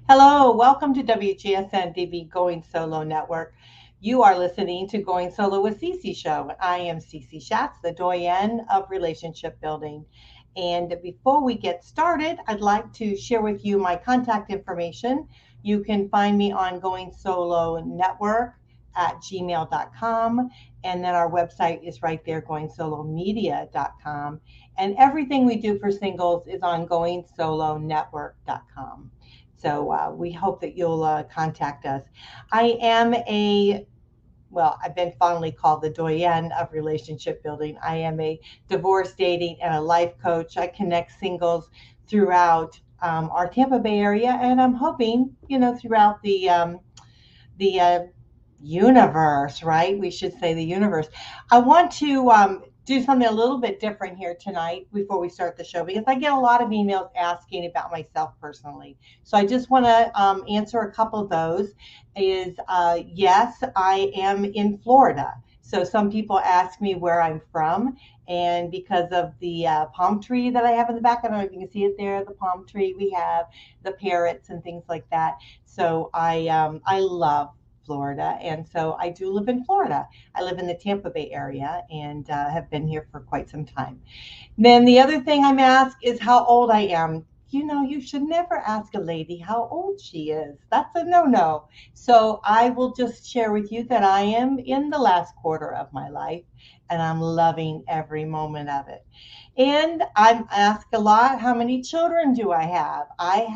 Hello, welcome to WGSN-DB Going Solo Network. You are listening to Going Solo with Cece Show. I am Cece Shatz, the Doyenne of relationship building. And before we get started, I'd like to share with you my contact information. You can find me on Going Solo Network at gmail.com. And then our website is right there, goingsolomedia.com. And everything we do for singles is on goingsolonetwork.com. So we hope that you'll contact us. I am I've been fondly called the Doyenne of relationship building. I am a divorce, dating, and a life coach. I connect singles throughout our Tampa Bay area, and I'm hoping, throughout the universe, right? We should say the universe. I want to do something a little bit different here tonight before we start the show because I get a lot of emails asking about myself personally. So I just want to answer a couple of those. Yes, I am in Florida. So some people ask me where I'm from, and because of the palm tree that I have in the back, I don't know if you can see it there, the palm tree we have, the parrots and things like that. So I love Florida, and so I do live in Florida. I live in the Tampa Bay area and have been here for quite some time. Then the other thing I'm asked is how old I am. You should never ask a lady how old she is. That's a no-no. So I will just share with you that I am in the last quarter of my life and I'm loving every moment of it. And I'm asked a lot, how many children do I have? I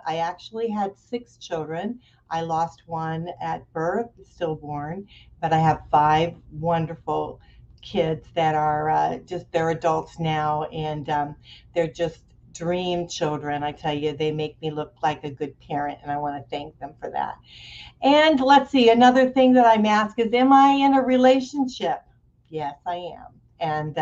actually had six children. I lost one at birth, stillborn, but I have five wonderful kids that are they're adults now, and they're just dream children. I tell you, they make me look like a good parent, and I want to thank them for that. And let's see, another thing that I'm asked is, am I in a relationship? Yes, I am. And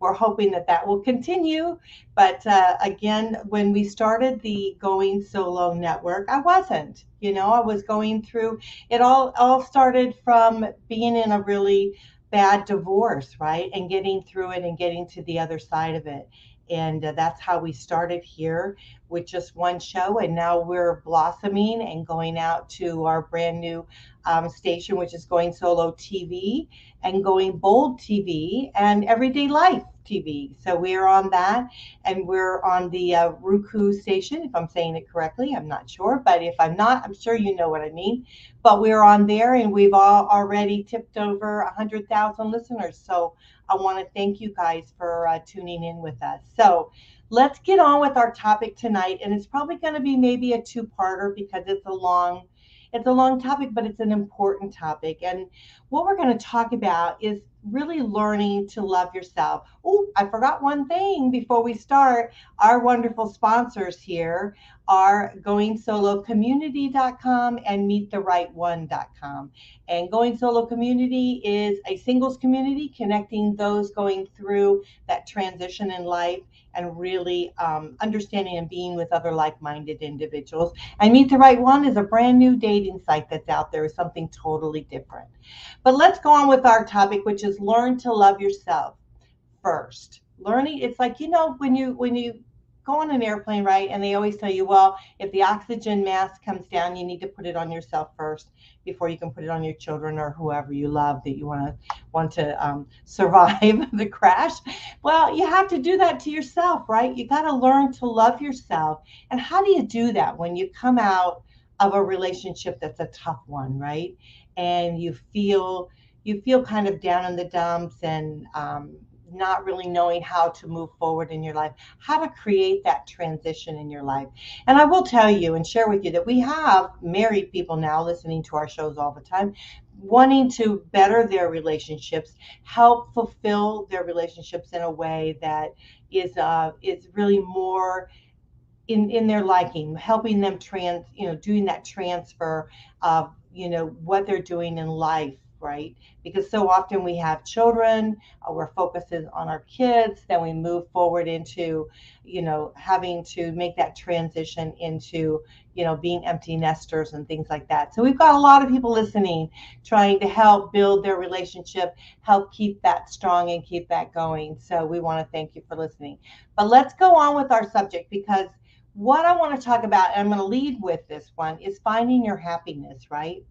we're hoping that that will continue. But again, when we started the Going Solo Network, I wasn't. I was going through it. All started from being in a really bad divorce, right? And getting through it and getting to the other side of it. And that's how we started here with just one show. And now we're blossoming and going out to our brand new station, which is Going Solo TV and Going Bold TV and Everyday Life TV. So we're on that, and we're on the Roku station, if I'm saying it correctly. I'm not sure, but if I'm not, I'm sure you know what I mean. But we're on there, and we've all already tipped over 100,000 listeners. So I want to thank you guys for tuning in with us. So let's get on with our topic tonight, and it's probably going to be maybe a two-parter because it's a long topic, but it's an important topic. And what we're going to talk about is really learning to love yourself. Oh, I forgot one thing before we start. Our wonderful sponsors here are goingsoloCommunity.com and meettherightone.com. And Going Solo Community is a singles community connecting those going through that transition in life and really understanding and being with other like-minded individuals. And Meet the Right One is a brand new dating site that's out there, is something totally different. But let's go on with our topic, which is learn to love yourself first. Learning, it's like, when you go on an airplane, right? And they always tell you, well, if the oxygen mask comes down, you need to put it on yourself first before you can put it on your children or whoever you love that you want to survive the crash. Well, you have to do that to yourself, right? You got to learn to love yourself. And how do you do that when you come out of a relationship that's a tough one, right? And you feel kind of down in the dumps and not really knowing how to move forward in your life, how to create that transition in your life. And I will tell you and share with you that we have married people now listening to our shows all the time, wanting to better their relationships, help fulfill their relationships in a way that is really more in their liking, helping them doing that transfer of, what they're doing in life, right? Because so often we have children, we're focusing on our kids, then we move forward into, having to make that transition into, being empty nesters and things like that. So we've got a lot of people listening, trying to help build their relationship, help keep that strong and keep that going. So we want to thank you for listening. But let's go on with our subject, because what I want to talk about, and I'm going to lead with this one, is finding your happiness, right?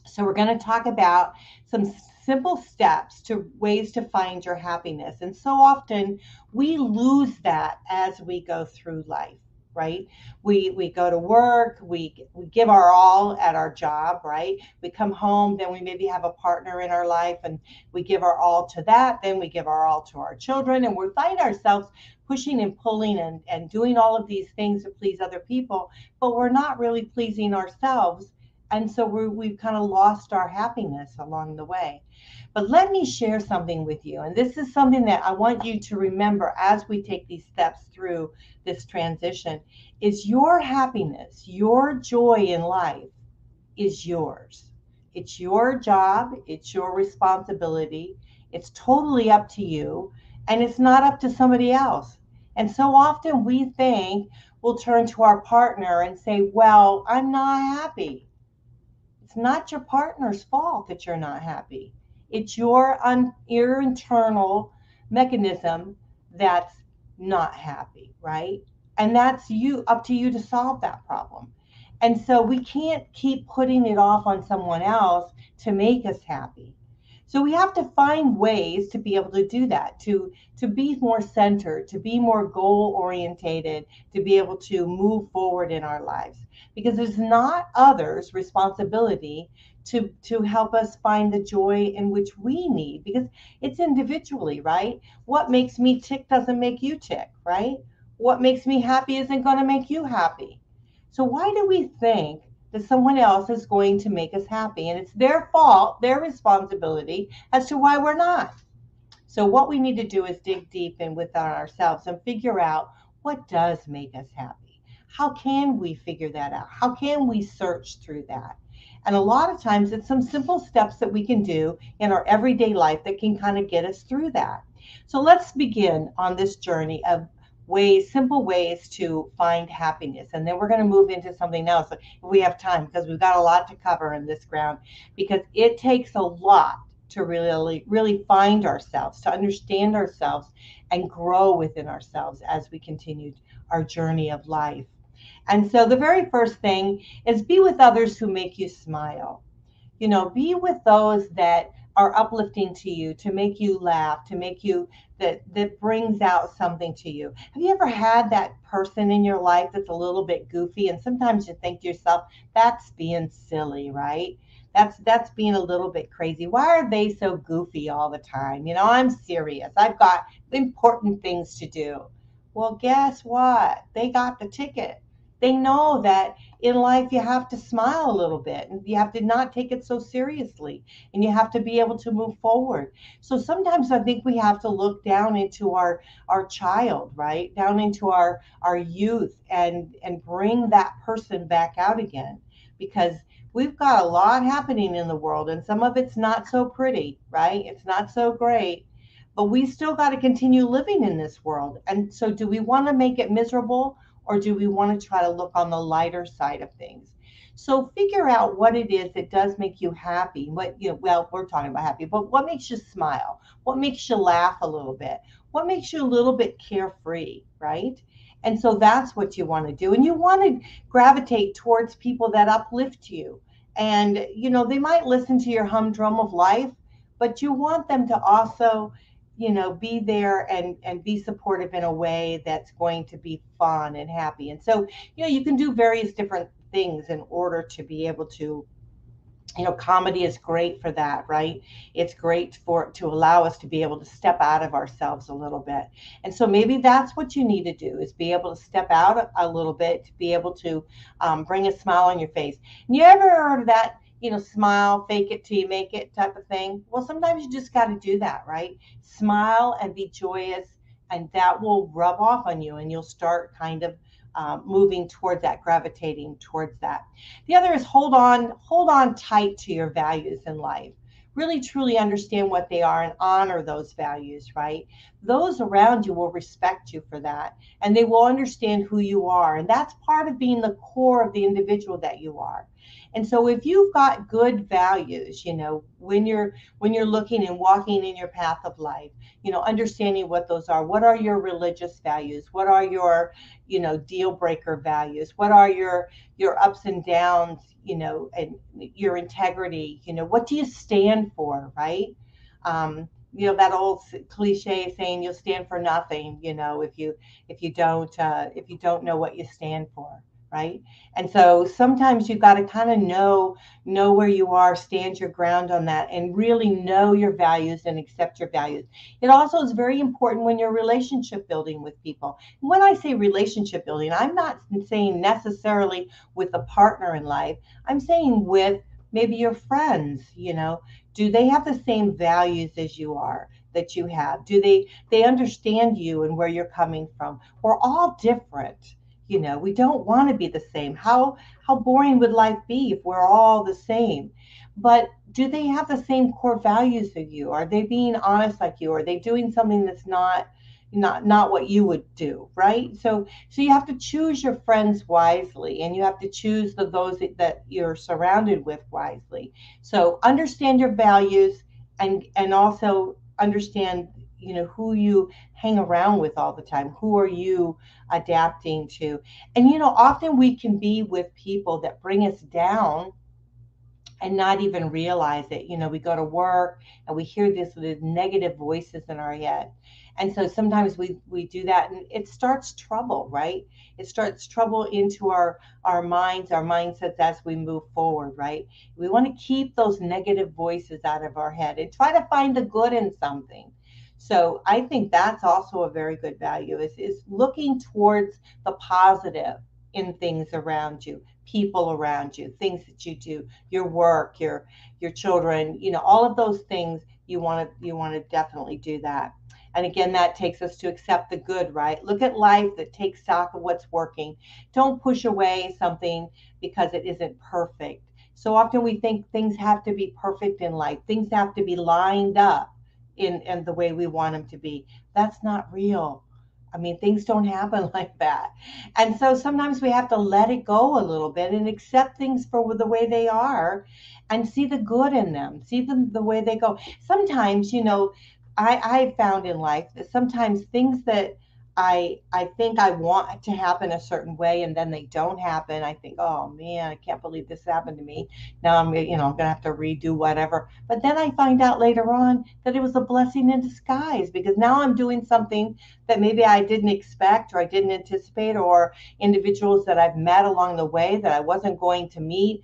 So we're going to talk about some simple steps to ways to find your happiness. And so often we lose that as we go through life, right? We go to work, we give our all at our job, right? We come home, then we maybe have a partner in our life and we give our all to that, then we give our all to our children, and we find ourselves pushing and pulling and doing all of these things to please other people, but we're not really pleasing ourselves, and so we've kind of lost our happiness along the way. But let me share something with you. And this is something that I want you to remember as we take these steps through this transition, is your happiness, your joy in life is yours. It's your job. It's your responsibility. It's totally up to you. And it's not up to somebody else. And so often we think we'll turn to our partner and say, well, I'm not happy. It's not your partner's fault that you're not happy. It's your internal mechanism that's not happy, right? And that's you up to you to solve that problem. And so we can't keep putting it off on someone else to make us happy. So we have to find ways to be able to do that, to be more centered, to be more goal orientated, to be able to move forward in our lives. Because it's not others' responsibility to help us find the joy in which we need, because it's individually, right? What makes me tick doesn't make you tick, right? What makes me happy isn't going to make you happy. So why do we think that someone else is going to make us happy? And it's their fault, their responsibility as to why we're not. So what we need to do is dig deep in within ourselves and figure out what does make us happy. How can we figure that out? How can we search through that? And a lot of times it's some simple steps that we can do in our everyday life that can kind of get us through that. So let's begin on this journey of simple ways to find happiness. And then we're going to move into something else if we have time, because we've got a lot to cover in this ground, because it takes a lot to really find ourselves, to understand ourselves and grow within ourselves as we continue our journey of life. And so the very first thing is be with others who make you smile. Be with those that are uplifting to you, to make you laugh, to make you that brings out something to you. Have you ever had that person in your life that's a little bit goofy, and sometimes you think to yourself, that's being silly, right? That's being a little bit crazy. Why are they so goofy all the time? I'm serious. I've got important things to do. Well, guess what? They got the ticket. They know that in life you have to smile a little bit, and you have to not take it so seriously, and you have to be able to move forward. So sometimes I think we have to look down into our child, right, down into our youth, and bring that person back out again, because we've got a lot happening in the world, and some of it's not so pretty, right? It's not so great, but we still got to continue living in this world. And so do we want to make it miserable, or do we want to try to look on the lighter side of things? So figure out what it is that does make you happy. Well, we're talking about happy, but what makes you smile? What makes you laugh a little bit? What makes you a little bit carefree, right? And so that's what you want to do. And you want to gravitate towards people that uplift you. And, they might listen to your humdrum of life, but you want them to also be there and be supportive in a way that's going to be fun and happy. And so, you can do various different things in order to be able to, comedy is great for that, right? It's great to allow us to be able to step out of ourselves a little bit. And so maybe that's what you need to do, is be able to step out a little bit, to be able to bring a smile on your face. And you ever heard of that, smile, fake it till you make it type of thing? Well, sometimes you just got to do that, right? Smile and be joyous, and that will rub off on you, and you'll start kind of moving towards that, gravitating towards that. The other is hold on tight to your values in life. Really truly understand what they are and honor those values, right? those around you will respect you for that, and they will understand who you are. And that's part of being the core of the individual that you are. And so if you've got good values, when you're looking and walking in your path of life, understanding what those are. What are your religious values? What are your, deal breaker values? What are your ups and downs, and your integrity? What do you stand for, right? That old cliche saying, you'll stand for nothing, if you don't know what you stand for, right? And so sometimes you got to kind of know where you are, stand your ground on that, and really know your values and accept your values. It also is very important when you're relationship building with people. When I say relationship building, I'm not saying necessarily with a partner in life. I'm saying with maybe your friends. Do they have the same values as you are, that you have? Do they understand you and where you're coming from? We're all different. We don't want to be the same. How boring would life be if we're all the same? But do they have the same core values as you? Are they being honest like you? Are they doing something that's not what you would do, right? So you have to choose your friends wisely, and you have to choose those that you're surrounded with wisely. So understand your values, and also understand who you hang around with all the time. Who are you adapting to? And often we can be with people that bring us down and not even realize it. We go to work and we hear these negative voices in our head. And so sometimes we do that, and it starts trouble, right? It starts trouble into our minds, our mindsets as we move forward, right? We want to keep those negative voices out of our head and try to find the good in something. So I think that's also a very good value, is looking towards the positive in things around you, people around you, things that you do, your work, your children, all of those things. You want to definitely do that. And again, that takes us to accept the good, right? Look at life, that takes stock of what's working. Don't push away something because it isn't perfect. So often we think things have to be perfect in life. Things have to be lined up in the way we want them to be. That's not real. I mean, things don't happen like that. And so sometimes we have to let it go a little bit and accept things for the way they are, and see the good in them, see them the way they go. Sometimes, I found in life that sometimes things that I think I want to happen a certain way, and then they don't happen. I think, oh man, I can't believe this happened to me. Now I'm gonna have to redo whatever. But then I find out later on that it was a blessing in disguise, because now I'm doing something that maybe I didn't expect, or I didn't anticipate, or individuals that I've met along the way that I wasn't going to meet.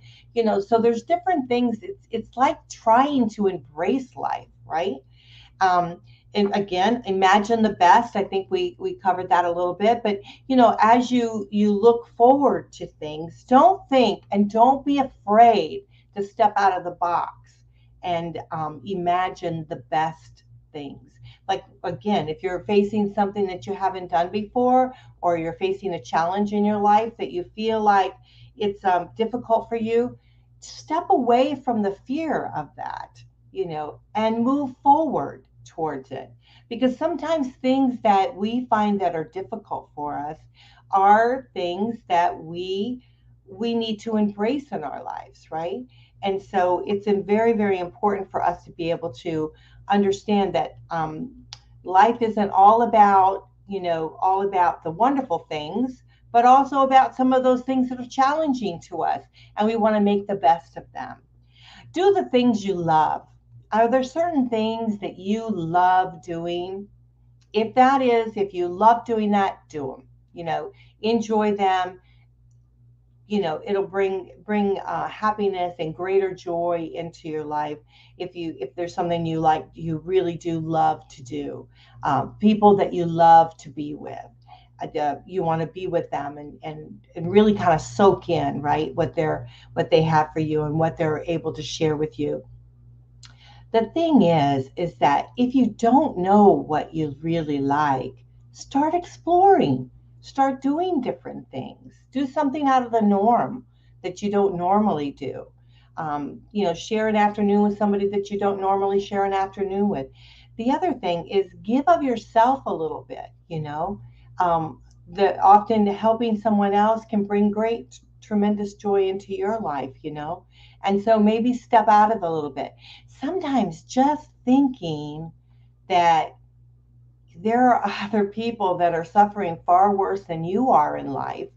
So there's different things. It's like trying to embrace life, right? Um, and again, imagine the best. I think we covered that a little bit, but as you look forward to things, don't think and don't be afraid to step out of the box and imagine the best things. Like, again, if you're facing something that you haven't done before, or you're facing a challenge in your life that you feel like it's difficult for you, step away from the fear of that, and move forward towards it. Because sometimes things that we find that are difficult for us are things that we need to embrace in our lives, right? And so it's very, very important for us to be able to understand that life isn't all about the wonderful things, but also about some of those things that are challenging to us, and we want to make the best of them. Do the things you love. Are there certain things that you love doing? If you love doing that, do them. Enjoy them. It'll bring happiness and greater joy into your life. If there's something you like, you really do love to do, people that you love to be with. You want to be with them, and really kind of soak in, right, what they have for you and what they're able to share with you. The thing is that if you don't know what you really like, start exploring, start doing different things, do something out of the norm that you don't normally do. Share an afternoon with somebody that you don't normally share an afternoon with. The other thing is give of yourself a little bit, um, that often helping someone else can bring great, tremendous joy into your life. And so maybe step out of it a little bit. Sometimes just thinking that there are other people that are suffering far worse than you are in life,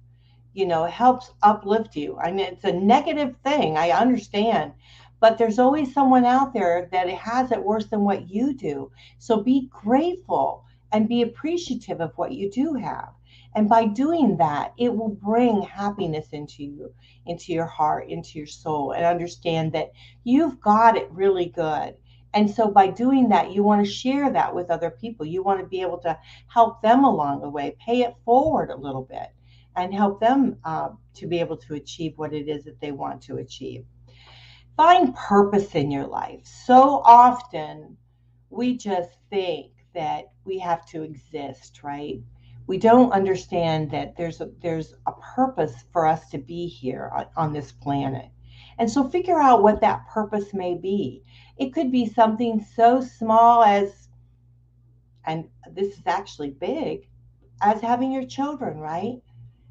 helps uplift you. I mean, it's a negative thing, I understand, but there's always someone out there that has it worse than what you do. So be grateful and be appreciative of what you do have. And by doing that, it will bring happiness into you, into your heart, into your soul, and understand that you've got it really good. And so by doing that, you want to share that with other people. You want to be able to help them along the way, pay it forward a little bit, and help them to be able to achieve what it is that they want to achieve. Find purpose in your life. So often we just think that we have to exist, right? We don't understand that there's a purpose for us to be here on this planet. And so figure out what that purpose may be. It could be something so small as, and this is actually big, as having your children, right?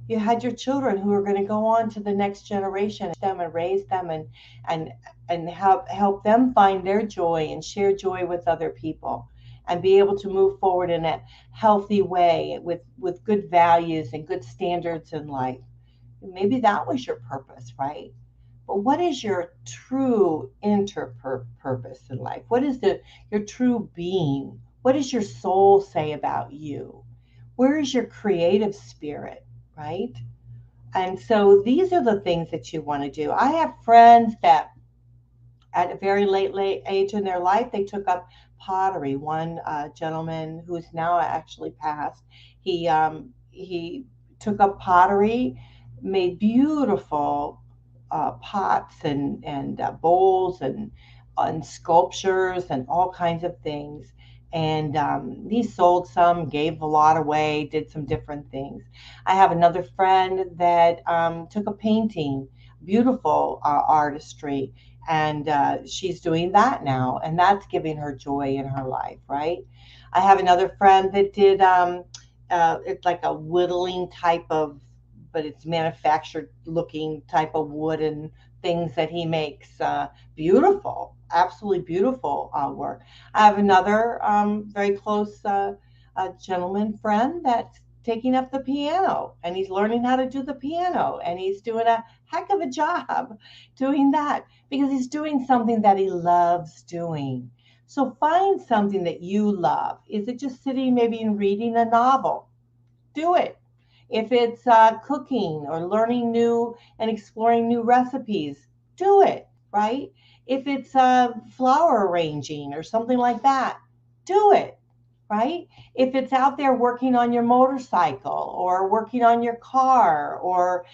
You had your children who are going to go on to the next generation, them and raise them, and help them find their joy and share joy with other people, and be able to move forward in a healthy way with good values and good standards in life. Maybe that was your purpose, right? But what is your true purpose in life? What is your true being? What does your soul say about you? Where is your creative spirit, right? And so these are the things that you want to do. I have friends that at a very late age in their life, they took up pottery. One gentleman who is now actually passed, he took up pottery, made beautiful pots and bowls and sculptures and all kinds of things. And he sold some, gave a lot away, did some different things. I have another friend that took a painting, beautiful artistry, and she's doing that now, and that's giving her joy in her life, right? I have another friend that did it's like a whittling type of, but it's manufactured looking type of wooden things that he makes. Beautiful, absolutely beautiful work. I have another very close gentleman friend that's taking up the piano, and he's learning how to do the piano, and he's doing a heck of a job doing that because he's doing something that he loves doing. So find something that you love. Is it just sitting maybe and reading a novel? Do it. If it's cooking or learning new and exploring new recipes, do it, right? If it's flower arranging or something like that, do it, right? If it's out there working on your motorcycle or working on your car or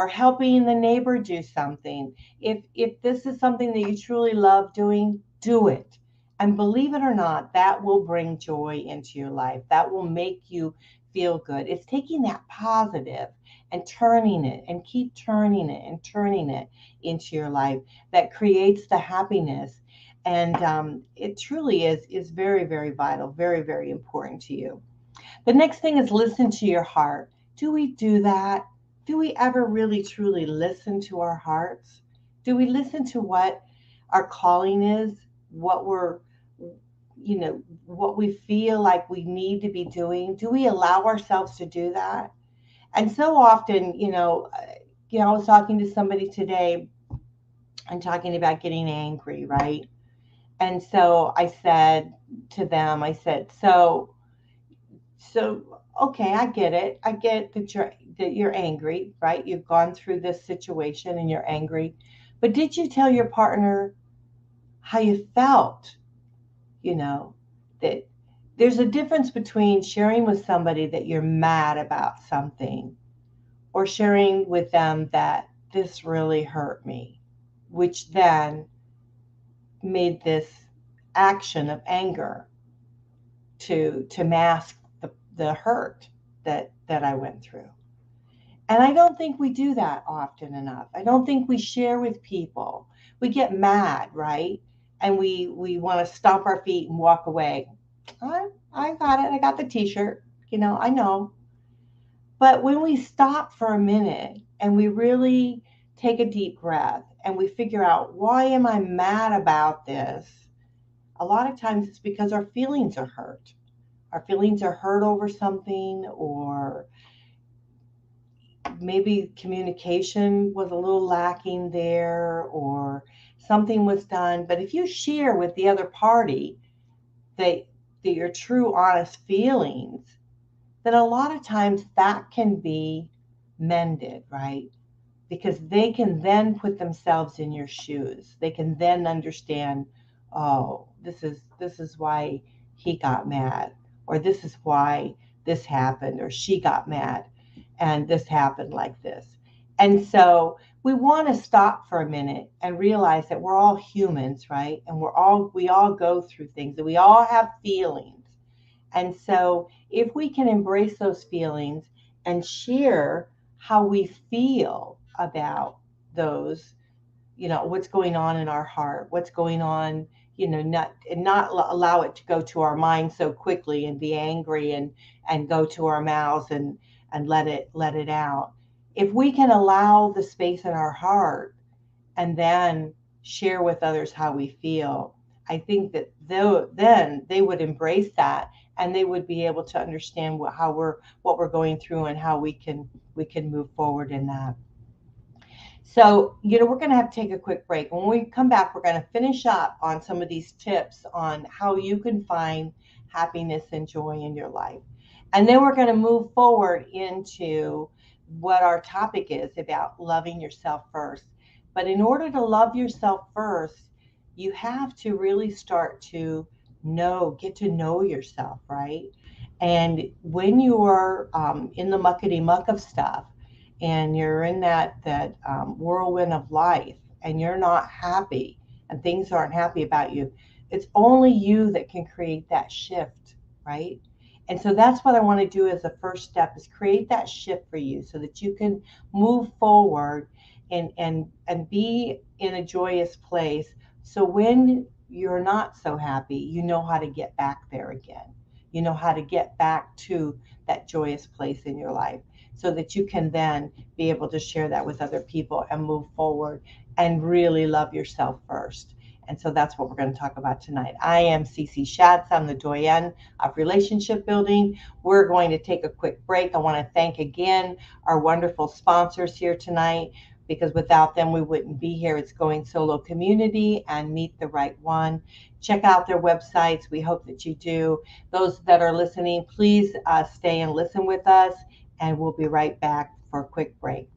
helping the neighbor do something, if this is something that you truly love doing, do it. And believe it or not, that will bring joy into your life. That will make you feel good. It's taking that positive and turning it and keep turning it and turning it into your life that creates the happiness. And it truly is very, very vital, very, very important to you. The next thing is listen to your heart. Do we do that? Do we ever really truly listen to our hearts? Do we listen to what our calling is, what we're what we feel like we need to be doing? Do we allow ourselves to do that? And so often, I was talking to somebody today and talking about getting angry, right? And so I said to them, I said, so okay, I get it. I get that you're angry, right? You've gone through this situation and you're angry. But did you tell your partner how you felt? That there's a difference between sharing with somebody that you're mad about something or sharing with them that this really hurt me, which then made this action of anger to mask the hurt that I went through. And I don't think we do that often enough. I don't think we share with people. We get mad, right? And we want to stomp our feet and walk away. I got it. I got the t-shirt. I know. But when we stop for a minute and we really take a deep breath and we figure out, why am I mad about this? A lot of times it's because our feelings are hurt. Our feelings are hurt over something, or maybe communication was a little lacking there, or something was done. But if you share with the other party that, that your true, honest feelings, then a lot of times that can be mended, right? Because they can then put themselves in your shoes. They can then understand, oh, this is why he got mad, or this is why this happened, or she got mad and this happened like this. And so we want to stop for a minute and realize that we're all humans, right? And we all go through things, and we all have feelings. And so, if we can embrace those feelings and share how we feel about those, what's going on in our heart, what's going on, not allow it to go to our mind so quickly and be angry and go to our mouths and let it out. If we can allow the space in our heart and then share with others how we feel, I think that then they would embrace that, and they would be able to understand what we're going through and how we can move forward in that. So, we're going to have to take a quick break. When we come back, we're going to finish up on some of these tips on how you can find happiness and joy in your life. And then we're going to move forward into what our topic is about loving yourself first. But in order to love yourself first, you have to really start to get to know yourself, right? And when you are in the muckety muck of stuff, and you're in that whirlwind of life, and you're not happy, and things aren't happy about you, it's only you that can create that shift, right? And so that's what I want to do as the first step, is create that shift for you so that you can move forward and be in a joyous place. So when you're not so happy, you know how to get back there again. You know how to get back to that joyous place in your life, so that you can then be able to share that with other people and move forward and really love yourself first. And so that's what we're going to talk about tonight. I am Cece Shatz. I'm the Doyenne of relationship building. We're going to take a quick break. I want to thank again our wonderful sponsors here tonight, because without them we wouldn't be here. It's Going Solo Community and Meet the Right One. Check out their websites. We hope that you do. Those that are listening, please stay and listen with us, and we'll be right back for a quick break.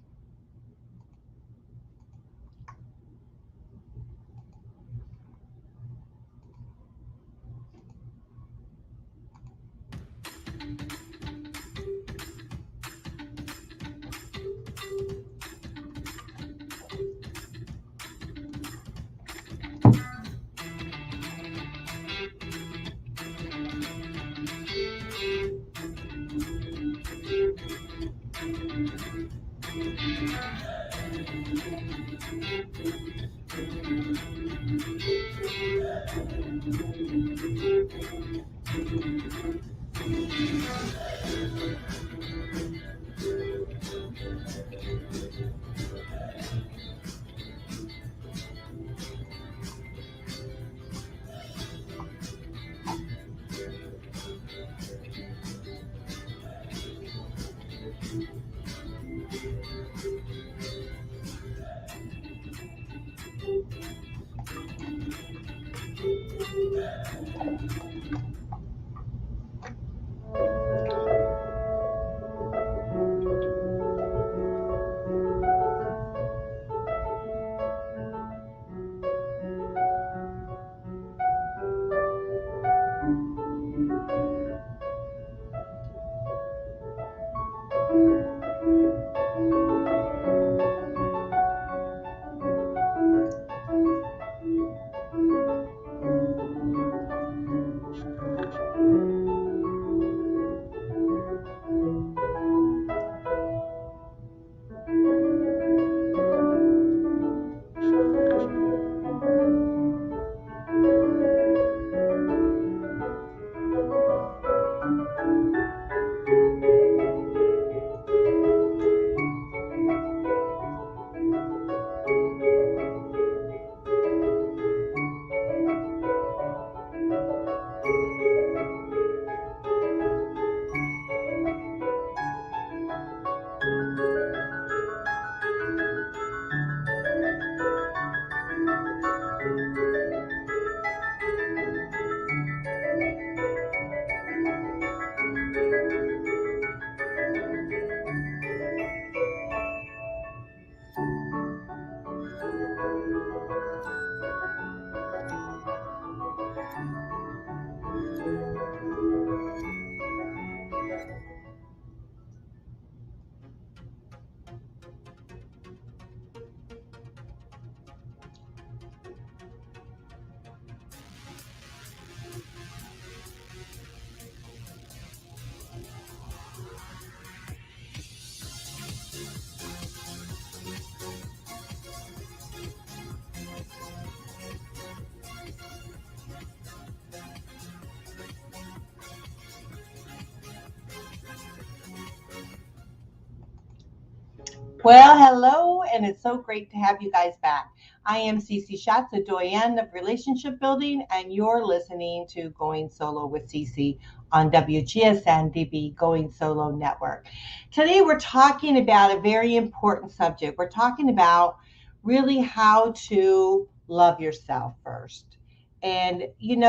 Well, hello, and it's so great to have you guys back. I am Cece Shatz, a Doyenne of relationship building, and you're listening to Going Solo with Cece on WGSN-DB Going Solo Network. Today, we're talking about a very important subject. We're talking about really how to love yourself first. And,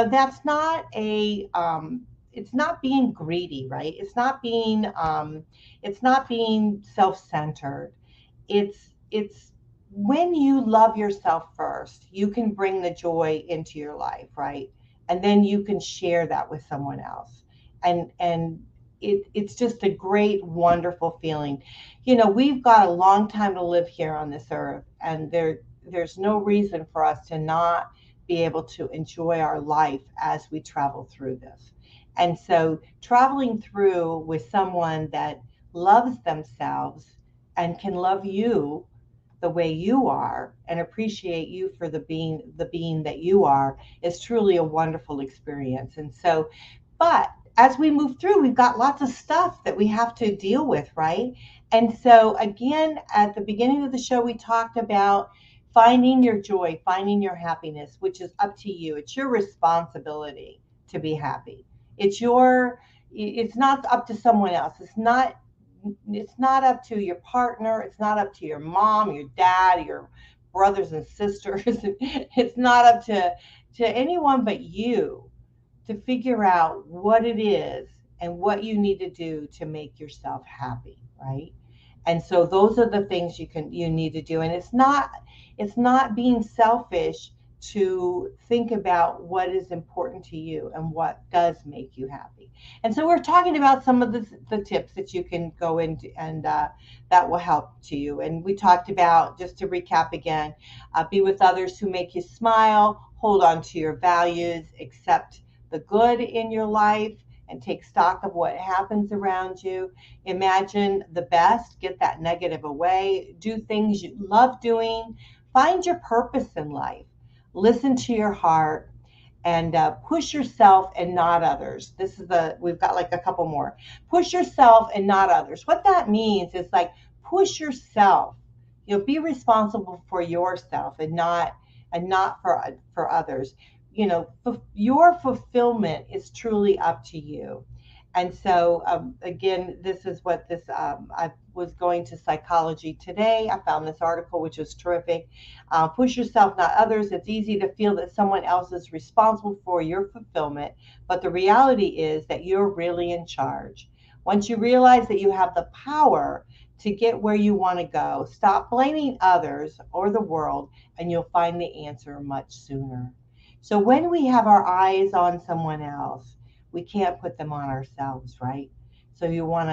that's not it's not being greedy, right? It's not being self-centered. It's when you love yourself first, you can bring the joy into your life, right? And then you can share that with someone else. And it's just a great, wonderful feeling. We've got a long time to live here on this earth, and there's no reason for us to not be able to enjoy our life as we travel through this. And so traveling through with someone that loves themselves and can love you the way you are and appreciate you for the being that you are is truly a wonderful experience. And so, but as we move through, we've got lots of stuff that we have to deal with, right? And so again, at the beginning of the show, we talked about finding your joy, finding your happiness, which is up to you. It's your responsibility to be happy. It's not up to someone else. It's not up to your partner. It's not up to your mom, your dad, your brothers and sisters. It's not up to anyone but you to figure out what it is and what you need to do to make yourself happy, right? And so those are the things you need to do. And it's not being selfish to think about what is important to you and what does make you happy. And so we're talking about some of the tips that you can go into, and that will help to you. And we talked about, just to recap again, be with others who make you smile, hold on to your values, accept the good in your life, and take stock of what happens around you. Imagine the best, get that negative away, do things you love doing, find your purpose in life, listen to your heart, and push yourself and not others. We've got like a couple more. Push yourself and not others. What that means is like push yourself. Be responsible for yourself and not for others. Your fulfillment is truly up to you. And so, again, this is what I was going to psychology today. I found this article, which was terrific. Push yourself, not others. It's easy to feel that someone else is responsible for your fulfillment, but the reality is that you're really in charge. Once you realize that you have the power to get where you want to go, stop blaming others or the world, and you'll find the answer much sooner. So when we have our eyes on someone else, we can't put them on ourselves, right? So you want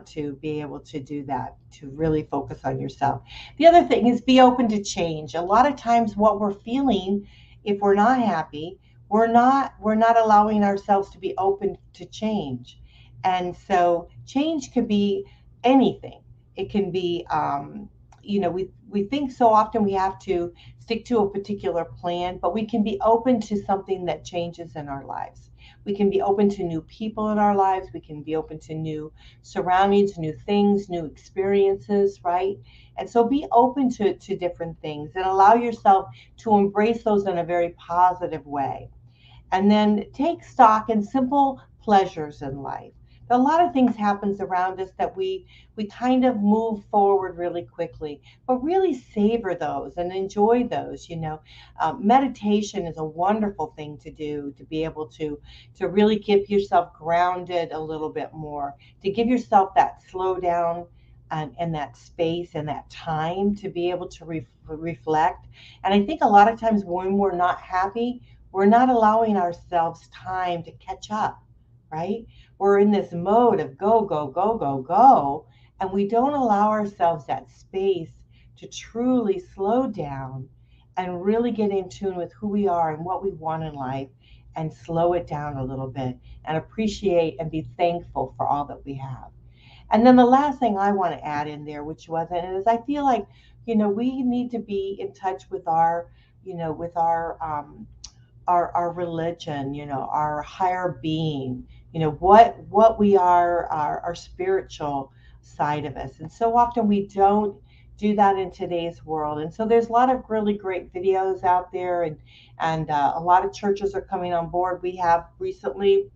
to be able to do that, to really focus on yourself. The other thing is be open to change. A lot of times what we're feeling, if we're not happy, we're not allowing ourselves to be open to change. And so change could be anything. It can be we think so often we have to stick to a particular plan, but we can be open to something that changes in our lives. We can be open to new people in our lives. We can be open to new surroundings, new things, new experiences, right? And so be open to different things and allow yourself to embrace those in a very positive way. And then take stock in simple pleasures in life. A lot of things happens around us that we kind of move forward really quickly, but really savor those and enjoy those. Meditation is a wonderful thing to do, to be able to really give yourself grounded a little bit more, to give yourself that slow down and that space and that time to be able to reflect. And I think a lot of times when we're not happy, we're not allowing ourselves time to catch up, right? We're in this mode of go, go, go, go, go, and we don't allow ourselves that space to truly slow down and really get in tune with who we are and what we want in life, and slow it down a little bit and appreciate and be thankful for all that we have. And then the last thing I want to add in there, which wasn't, is I feel like, we need to be in touch with our religion, our higher being, what we are, our spiritual side of us. And so often we don't do that in today's world. And so there's a lot of really great videos out there, and a lot of churches are coming on board. We have recently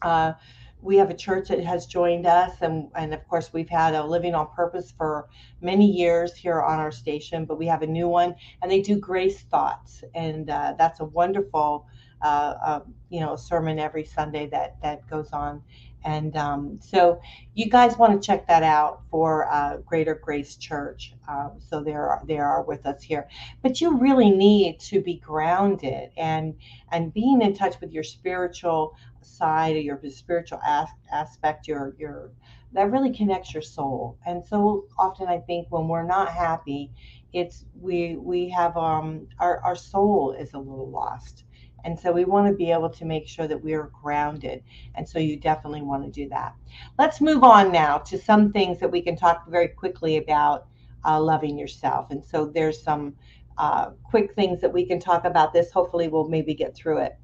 uh, we have a church that has joined us, and of course, we've had a Living on Purpose for many years here on our station, but we have a new one, and they do Grace Thoughts, and that's a wonderful, sermon every Sunday that goes on. And so you guys want to check that out for Greater Grace Church. So they are with us here, but you really need to be grounded and being in touch with your spiritual side, or your spiritual aspect, your that really connects your soul. And so often I think when we're not happy, it's we have our soul is a little lost. And so we want to be able to make sure that we are grounded. And so you definitely want to do that. Let's move on now to some things that we can talk very quickly about loving yourself. And so there's some quick things that we can talk about this. Hopefully we'll maybe get through it.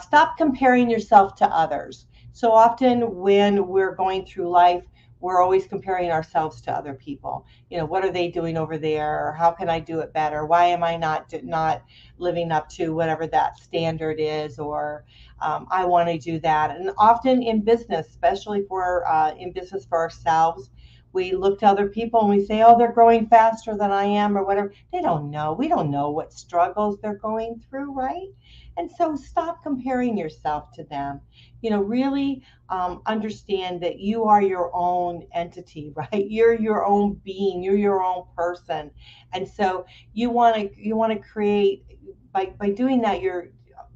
Stop comparing yourself to others. So often when we're going through life, we're always comparing ourselves to other people. What are they doing over there? How can I do it better? Why am I not living up to whatever that standard is? Or I want to do that. And often in business, especially if we're in business for ourselves, we look to other people and we say, oh, they're growing faster than I am, or whatever. They don't know. We don't know what struggles they're going through, right? And so stop comparing yourself to them. Really understand that you are your own entity, right? You're your own being. You're your own person. And so you want to create, by doing that, you're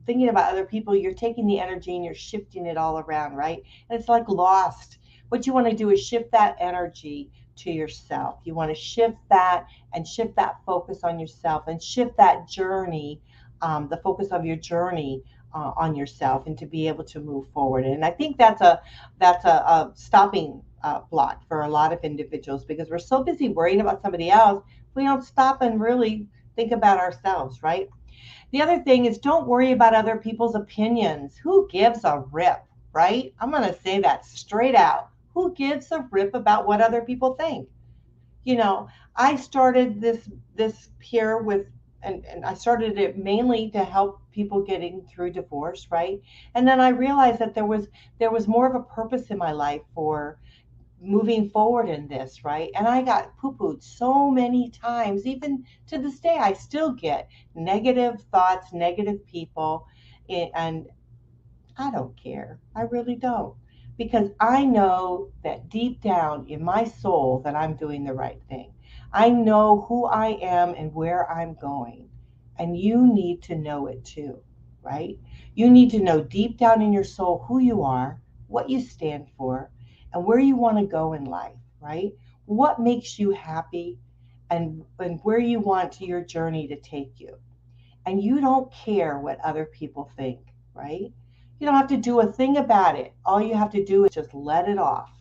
thinking about other people, you're taking the energy and you're shifting it all around, right? And it's like lost. What you want to do is shift that energy to yourself. You want to shift that and shift that focus on yourself, and shift that journey, the focus of your journey on yourself, and to be able to move forward. And I think that's a stopping block for a lot of individuals, because we're so busy worrying about somebody else, we don't stop and really think about ourselves, right? The other thing is, don't worry about other people's opinions. Who gives a rip, right? I'm going to say that straight out. Who gives a rip about what other people think? You know, I started this here with, and I started it mainly to help people getting through divorce, right? And then I realized that there was more of a purpose in my life for moving forward in this, right? And I got poo-pooed so many times. Even to this day, I still get negative thoughts, negative people, and I don't care. I really don't. Because I know that deep down in my soul that I'm doing the right thing. I know who I am and where I'm going. And you need to know it too, right? You need to know deep down in your soul who you are, what you stand for, and where you want to go in life, right? What makes you happy, and where you want your journey to take you. And you don't care what other people think, right? You don't have to do a thing about it. All you have to do is just let it off.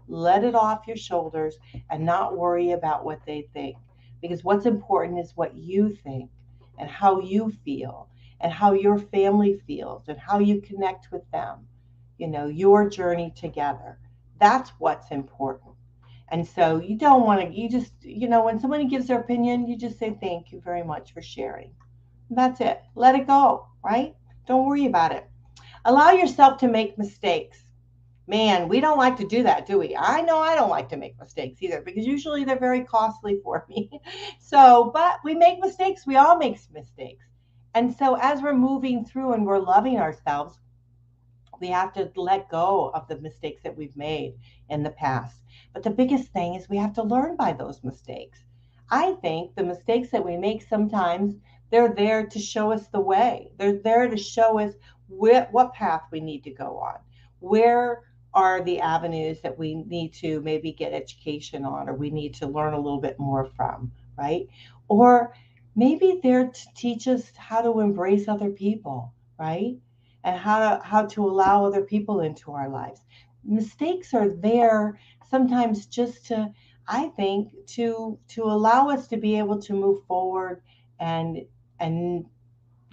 Let it off your shoulders and not worry about what they think. Because what's important is what you think, and how you feel, and how your family feels, and how you connect with them. Your journey together. That's what's important. And so you don't want to, you just, when somebody gives their opinion, you just say, thank you very much for sharing. That's it. Let it go, right? Don't worry about it. Allow yourself to make mistakes. Man, we don't like to do that, do we? I know I don't like to make mistakes either, because usually they're very costly for me. So, but we make mistakes. We all make mistakes. And so as we're moving through and we're loving ourselves, we have to let go of the mistakes that we've made in the past. But the biggest thing is we have to learn by those mistakes. I think the mistakes that we make sometimes, they're there to show us the way. They're there to show us what path we need to go on. Where are the avenues that we need to maybe get education on, or we need to learn a little bit more from, right? Or maybe they're to teach us how to embrace other people, right? And how to allow other people into our lives. Mistakes are there sometimes just to, I think, to allow us to be able to move forward and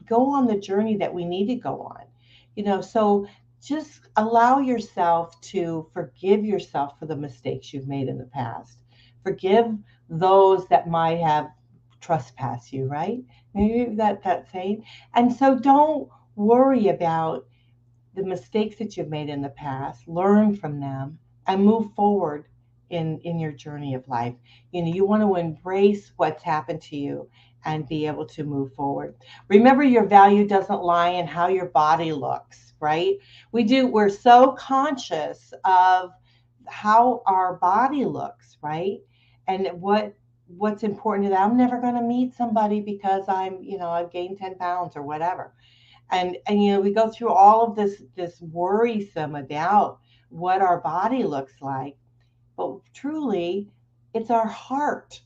go on the journey that we need to go on. So just allow yourself to forgive yourself for the mistakes you've made in the past. Forgive those that might have trespassed you, right? Maybe that saying. And so don't worry about the mistakes that you've made in the past, learn from them, and move forward in your journey of life. You want to embrace what's happened to you and be able to move forward. Remember, your value doesn't lie in how your body looks, right? We're so conscious of how our body looks, right? And what's important to that. I'm never going to meet somebody because I've gained 10 pounds or whatever. And we go through all of this worrisome about what our body looks like, but truly it's our heart.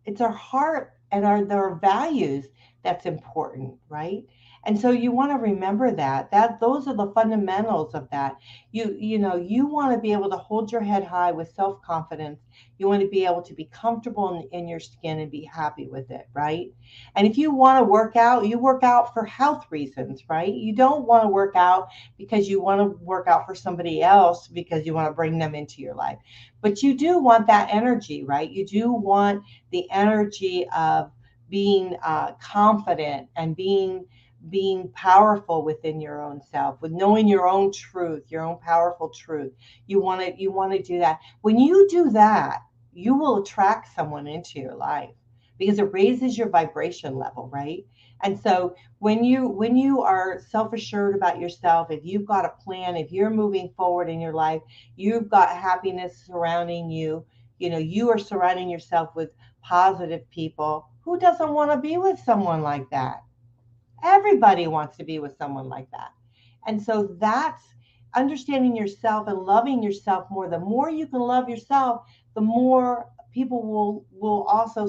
It's our heart and our values that's important, right? And so you want to remember that those are the fundamentals of that. You want to be able to hold your head high with self-confidence. You want to be able to be comfortable in your skin and be happy with it, right? And if you want to work out, you work out for health reasons, right? You don't want to work out because you want to work out for somebody else because you want to bring them into your life. But you do want that energy, right? You do want the energy of being confident and being powerful within your own self, with knowing your own truth, your own powerful truth. You want to do that. When you do that, you will attract someone into your life because it raises your vibration level, right? And so when you are self-assured about yourself, if you've got a plan, if you're moving forward in your life, you've got happiness surrounding you, you are surrounding yourself with positive people. Who doesn't want to be with someone like that? Everybody wants to be with someone like that. And so that's understanding yourself and loving yourself more. The more you can love yourself, the more people will also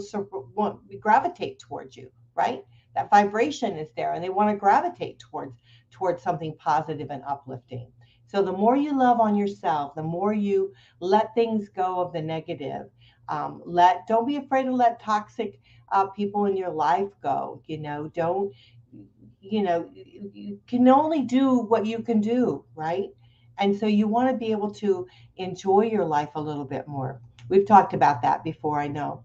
want gravitate towards you, right? That vibration is there and they want to gravitate towards something positive and uplifting. So the more you love on yourself, the more you let things go of the negative. Don't be afraid to let toxic people in your life go. Don't you can only do what you can do, right? And so you want to be able to enjoy your life a little bit more. We've talked about that before, I know.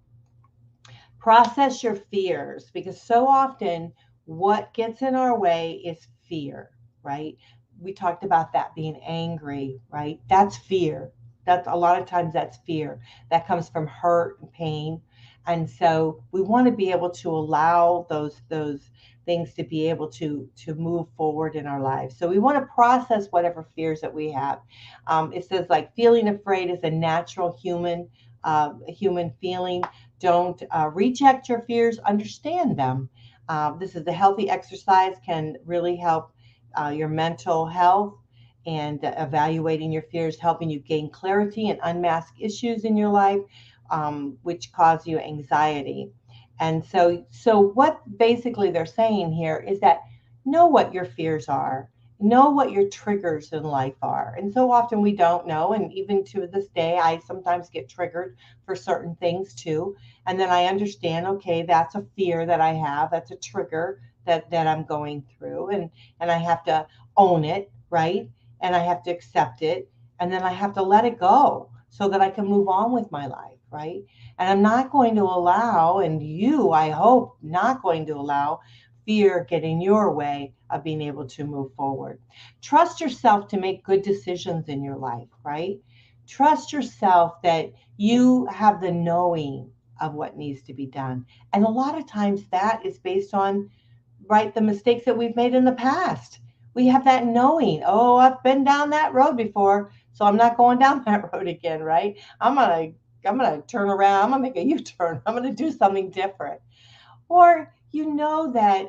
Process your fears, because so often what gets in our way is fear, right? We talked about that being angry, right? That's fear. That's a lot of times that's fear that comes from hurt and pain. And so we want to be able to allow those things to be able to move forward in our lives. So we want to process whatever fears that we have. It says like feeling afraid is a natural human feeling. Don't reject your fears, understand them. This is a healthy exercise, can really help your mental health, and evaluating your fears, helping you gain clarity and unmask issues in your life, which cause you anxiety. And so what basically they're saying here is that know what your fears are, know what your triggers in life are. And so often we don't know. And even to this day, I sometimes get triggered for certain things too. And then I understand, okay, that's a fear that I have. That's a trigger that I'm going through. And I have to own it, right? And I have to accept it. And then I have to let it go so that I can move on with my life, right? And I'm not going to allow, and you, I hope, not going to allow fear get in your way of being able to move forward. Trust yourself to make good decisions in your life, right? Trust yourself that you have the knowing of what needs to be done. And a lot of times that is based on, right, the mistakes that we've made in the past. We have that knowing, oh, I've been down that road before, so I'm not going down that road again, right? I'm gonna turn around, I'm gonna make a U-turn, I'm gonna do something different. Or that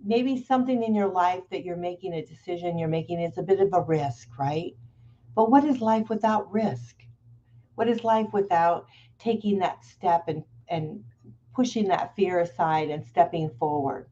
maybe something in your life that you're making a decision, you're making is a bit of a risk, right? But what is life without risk? What is life without taking that step and pushing that fear aside and stepping forward?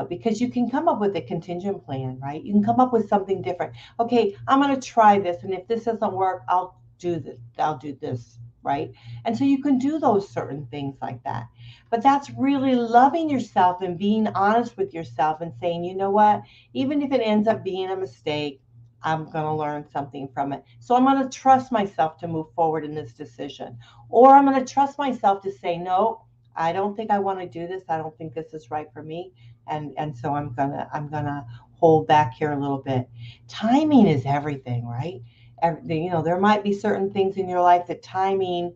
Because you can come up with a contingent plan, right? You can come up with something different. Okay, I'm going to try this. And if this doesn't work, I'll do this. I'll do this, right? And so you can do those certain things like that. But that's really loving yourself and being honest with yourself and saying, you know what, even if it ends up being a mistake, I'm going to learn something from it. So I'm going to trust myself to move forward in this decision. Or I'm going to trust myself to say, no, I don't think I want to do this. I don't think this is right for me. And so I'm gonna hold back here a little bit. Timing is everything, right? There might be certain things in your life that timing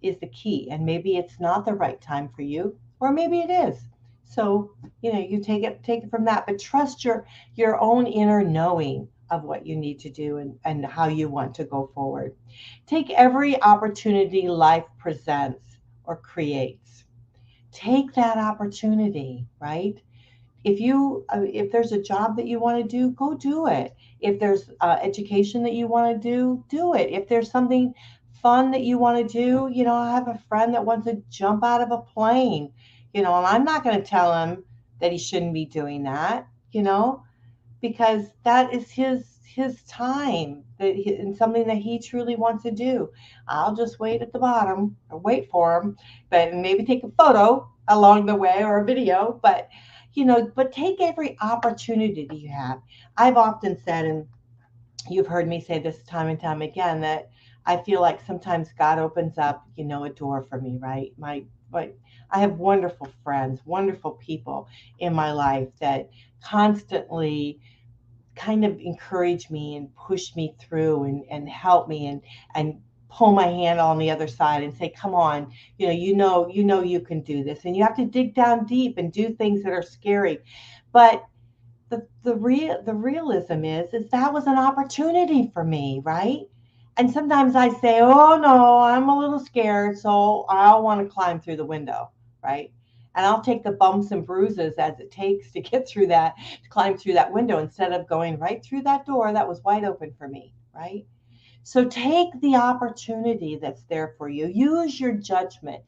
is the key, and maybe it's not the right time for you, or maybe it is. So you take it from that, but trust your own inner knowing of what you need to do and how you want to go forward. Take every opportunity life presents or creates. Take that opportunity, right? If there's a job that you want to do, go do it. If there's education that you want to do it. If there's something fun that you want to do, I have a friend that wants to jump out of a plane, and I'm not going to tell him that he shouldn't be doing that, because that is his time and something that he truly wants to do. I'll just wait at the bottom or wait for him, but maybe take a photo along the way or a video. But take every opportunity you have. I've often said, and you've heard me say this time and time again, that I feel like sometimes God opens up, a door for me, right? I have wonderful friends, wonderful people in my life that constantly kind of encourage me and push me through and help me and pull my hand on the other side and say, come on, you can do this. And you have to dig down deep and do things that are scary. But the realism is that was an opportunity for me, right? And sometimes I say, oh no, I'm a little scared, so I'll want to climb through the window, right? And I'll take the bumps and bruises as it takes to get through that, to climb through that window instead of going right through that door that was wide open for me, right? So take the opportunity that's there for you. Use your judgment.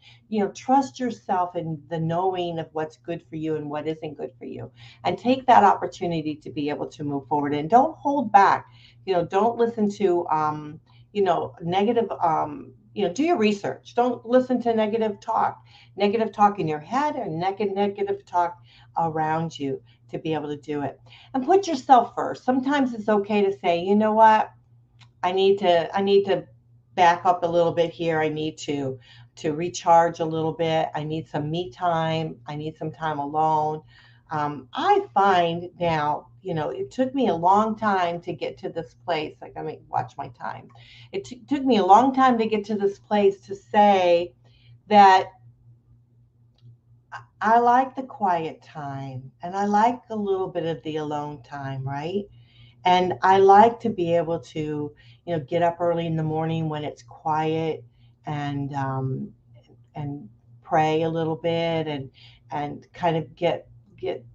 Trust yourself in the knowing of what's good for you and what isn't good for you. And take that opportunity to be able to move forward. And don't hold back. Don't listen to negative do your research. Don't listen to negative talk in your head or negative talk around you to be able to do it. And put yourself first. Sometimes it's okay to say, you know what? I need to back up a little bit here. I need to recharge a little bit. I need some me time. I need some time alone. I find now, it took me a long time to get to this place. Like, I mean, watch my time. It took me a long time to get to this place to say that I like the quiet time and I like a little bit of the alone time, right? And I like to be able to, get up early in the morning when it's quiet and pray a little bit and kind of get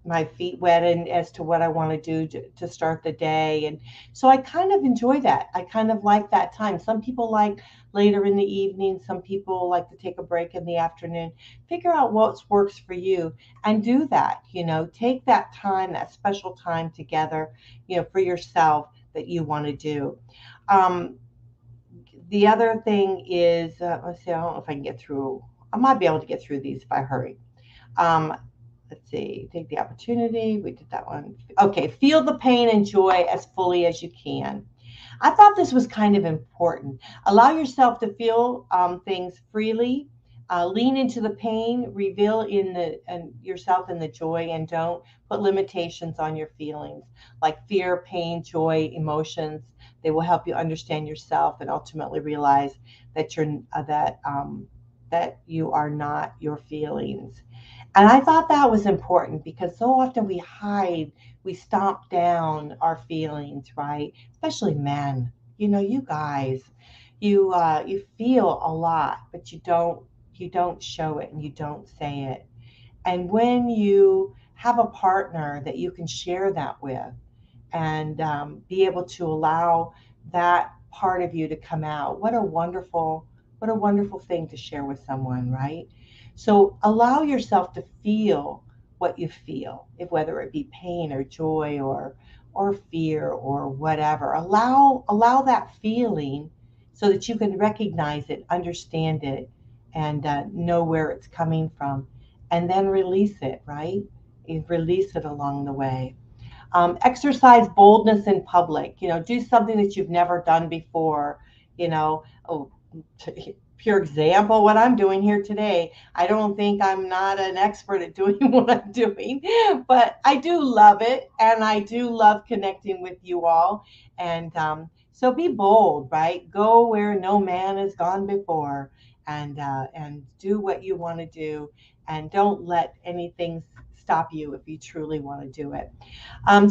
my feet wet and as to what I want to do to start the day. And so I kind of enjoy that. I kind of like that time. Some people like later in the evening. Some people like to take a break in the afternoon. Figure out what works for you and do that. Take that time, that special time together, for yourself that you want to do. Um, the other thing is, let's see, I don't know if I can get through. I might be able to get through these if I hurry. Um, let's see, take the opportunity. We did that one. Okay, feel the pain and joy as fully as you can. I thought this was kind of important. Allow yourself to feel things freely. Lean into the pain, reveal yourself in the joy, and don't put limitations on your feelings like fear, pain, joy, emotions. They will help you understand yourself and ultimately realize that that you are not your feelings. And I thought that was important because so often we hide, we stomp down our feelings, right? Especially men. You guys, you feel a lot, but you don't show it and you don't say it. And when you have a partner that you can share that with and be able to allow that part of you to come out, what a wonderful thing to share with someone, right? So allow yourself to feel what you feel, if whether it be pain or joy or fear or whatever. Allow that feeling so that you can recognize it, understand it, and know where it's coming from, and then release it, right? You release it along the way. Exercise boldness in public. Do something that you've never done before. You know, oh, pure example, what I'm doing here today. I don't think I'm not an expert at doing what I'm doing, but I do love it, and I do love connecting with you all. And so be bold, right? Go where no man has gone before, and do what you want to do, and don't let anything stop you if you truly want to do it.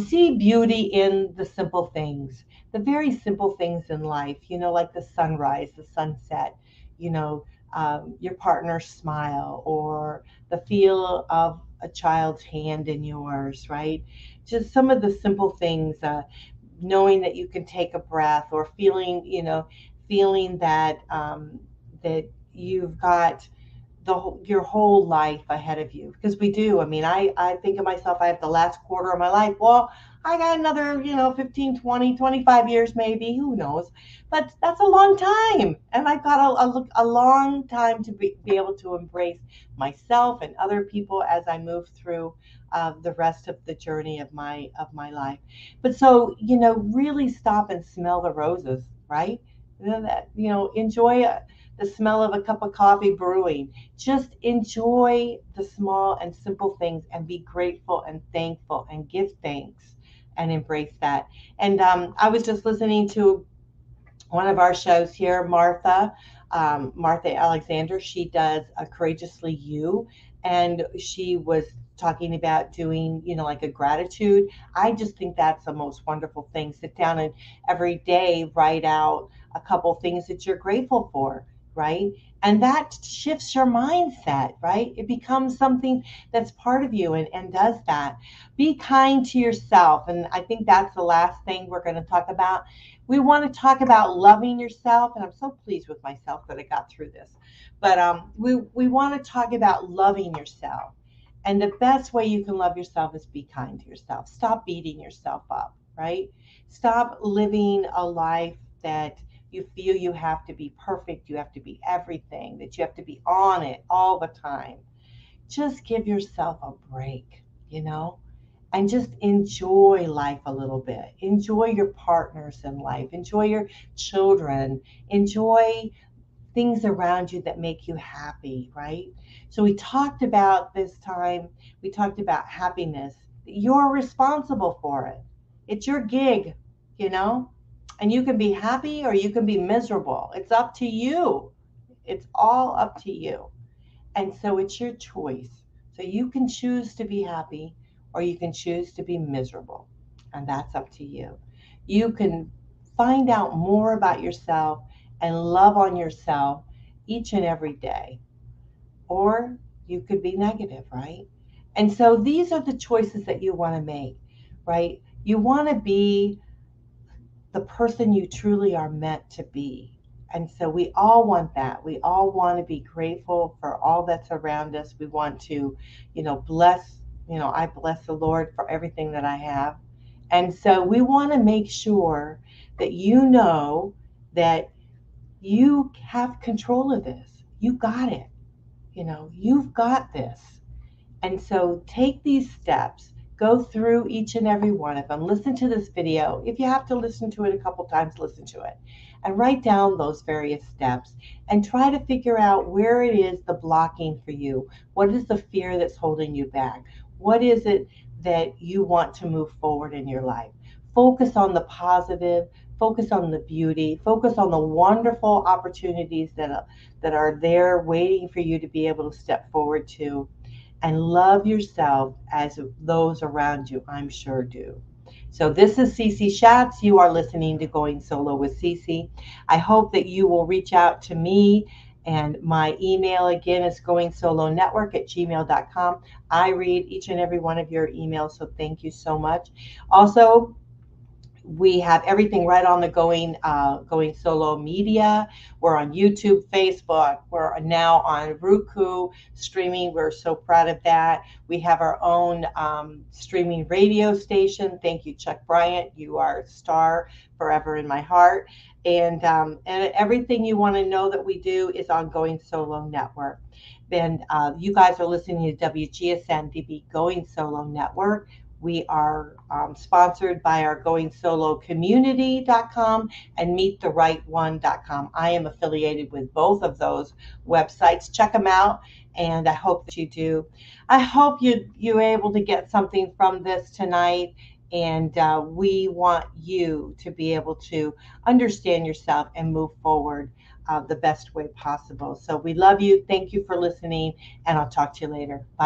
See beauty in the simple things, the very simple things in life, like the sunrise, the sunset, you know, your partner's smile, or the feel of a child's hand in yours, right? Just some of the simple things, knowing that you can take a breath, or feeling that you've got your whole life ahead of you, because we do. I mean, I think of myself, I have the last quarter of my life. Well, I got another 15, 20, 25 years maybe, who knows, but that's a long time, and I've got a long time to be able to embrace myself and other people as I move through the rest of the journey of my life. But so, really stop and smell the roses, right? Enjoy the smell of a cup of coffee brewing. Just enjoy the small and simple things, and be grateful and thankful, and give thanks, and embrace that. And I was just listening to one of our shows here, Martha Alexander. She does a Courageously You, and she was talking about doing, like a gratitude. I just think that's the most wonderful thing. Sit down and every day write out a couple things that you're grateful for, right? And that shifts your mindset, right? It becomes something that's part of you, and does that. Be kind to yourself. And I think that's the last thing we're going to talk about. We want to talk about loving yourself, and I'm so pleased with myself that I got through this. But we want to talk about loving yourself. And the best way you can love yourself is be kind to yourself. Stop beating yourself up, right? Stop living a life that you feel you have to be perfect, you have to be everything, that you have to be on it all the time. Just give yourself a break, and just enjoy life a little bit. Enjoy your partners in life, enjoy your children, enjoy things around you that make you happy, right? So we talked about this time, we talked about happiness. You're responsible for it. It's your gig, you know? And you can be happy or you can be miserable. It's up to you. It's all up to you. And so it's your choice. So you can choose to be happy or you can choose to be miserable. And that's up to you. You can find out more about yourself and love on yourself each and every day. Or you could be negative, right? And so these are the choices that you want to make, right? You want to be the person you truly are meant to be. And so we all want that. We all want to be grateful for all that's around us. We want to, bless, I bless the Lord for everything that I have. And so we want to make sure that you know that you have control of this. You got it. You've got this. And so take these steps, go through each and every one of them, listen to this video. If you have to listen to it a couple times, listen to it, and write down those various steps and try to figure out where it is the blocking for you. What is the fear that's holding you back? What is it that you want to move forward in your life? Focus on the positive, focus on the beauty, focus on the wonderful opportunities that are there waiting for you to be able to step forward to, and love yourself as those around you, I'm sure, do. So this is Cece Shatz. You are listening to Going Solo with Cece. I hope that you will reach out to me, and my email again is goingsolonetwork@gmail.com. I read each and every one of your emails, so thank you so much. Also, we have everything right on the Going Solo media. We're on YouTube, Facebook. We're now on Roku streaming. We're so proud of that. We have our own streaming radio station. Thank you, Chuck Bryant. You are a star forever in my heart. And everything you want to know that we do is on Going Solo Network. Then you guys are listening to WGSN-DB Going Solo Network. We are sponsored by our goingsolocommunity.com and meettherightone.com. I am affiliated with both of those websites. Check them out, and I hope that you do. I hope you're able to get something from this tonight, and we want you to be able to understand yourself and move forward the best way possible. So we love you. Thank you for listening, and I'll talk to you later. Bye.